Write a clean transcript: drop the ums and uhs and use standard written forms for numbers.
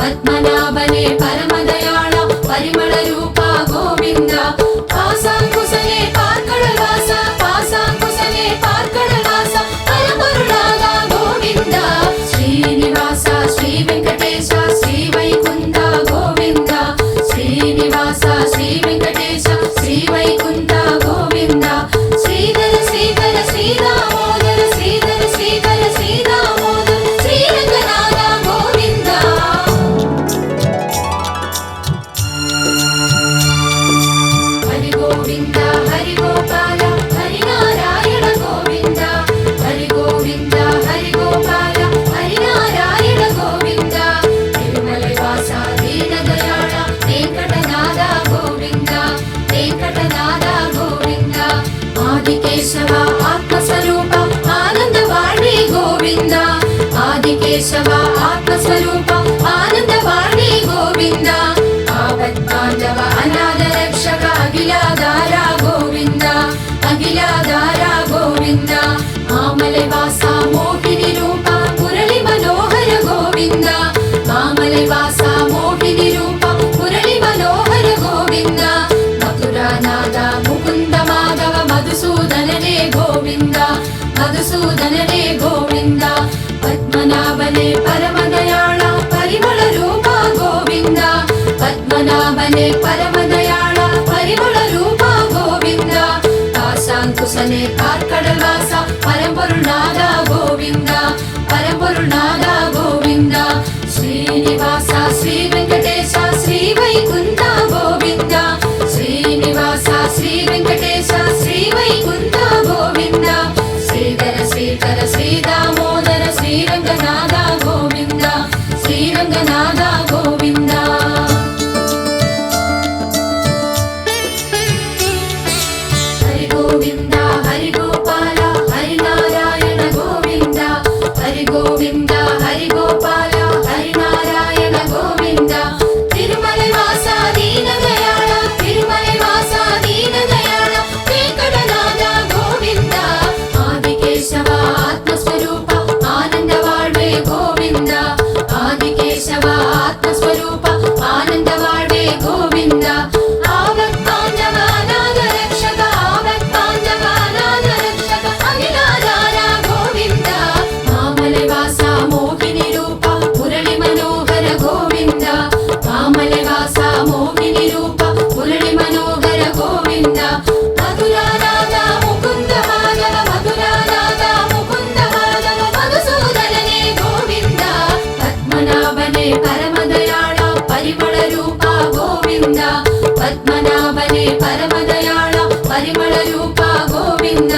పద్మనాభనే పరమదయాళ పరిమళ రూప గోవింద పాసాంకుశనే పార్కళవాస పాసాంకుశనే పార్కళవాస పరమరుణాగ గోవింద శ్రీనివాస శ్రీ వెంకటేశ శ్రీ వైకుంఠ గోవింద శ్రీనివాస శ్రీ వెంకటేశ శ్రీ వైకుంఠ గోవింద శ్రీధర శ్రీధర శ్రీరామోదర శ్రీధర శ్రీధర శ్రీరామోదర శ్రీరంగనాథ గోవింద హరి గోవింద హరి గోపాల హరి నారాయణ గోవింద హరి గోవింద హరి గోపాల హరి నారాయణ గోవింద తిరుమల వాస దీన దయాళ వెంకటనాథ గోవింద వెంకటనాథ గోవింద ఆదికేశవ ఆత్మస్వరూప ఆనందవాణి గోవింద ఆదికేశవ ఆత్మస్వరూప ఆనందవాణి గోవింద ఆపత్తాండవ అనాథ రక్షక అఖిలాధార గోవింద అఖిలాధార గోవింద మామలై వాస మోహిని రూప మురళి మనోహర గోవింద మామలై వాస మోహిని రూప మురళి మనోహర గోవింద మధురానాథ ముకుంద మాధవ మధుసూదననే గోవింద మధుసూదననే గోవింద పద్మనాభనే పరమదయాళ పరిమళ రూప గోవింద పద్మనాభనే పరమదయాళ పరిమళ రూప గోవింద పాశాంకుశనే కార్కడవాస పరమరుణాథ గోవింద పరమరుణాథ గోవింద శ్రీనివాస శ్రీ వెంకటేశ శ్రీ వైకుంఠ గోవింద శ్రీనివాస శ్రీ వెంకటేశ శ్రీ వైకుంఠ గోవింద శ్రీధర శ్రీధర శ్రీదామోదర శ్రీరంగనాథ గోవింద శ్రీరంగనాథ గోవింద హరి గోవింద హరి గోపాల హరి నారాయణ గోవింద హరి గోవింద హరి గోపాల హరి నారాయణ గోవింద తిరుమల వాస దీన దయాళ తిరుమల వాస దీన దయాళ వెంకటనాథ గోవింద ఆదికేశవ ఆత్మస్వరూప ఆనందవాళ్వే గోవింద ఆదికేశవ ఆత్మస్వరూప ఆనందవాళ్వే గోవింద ఆవత్తాండవ అనాథ రక్షక ఆవత్తాండవ అనాథ రక్షక అఖిలాధార గోవింద మామలై వాస మోహిని రూప మురళి మనోహర గోవింద మామలై వాస మోహిని రూప మురళి మనోహర గోవింద మధురానాథ ముకుంద మాధవ మధురానాథ ముకుంద మాధవ మధుసూదననే గోవింద పద్మనాభనే పరమదయాళ పరిమళ రూప గోవింద పద్మనాభనే పరమదయాళ పరిమళ రూప గోవింద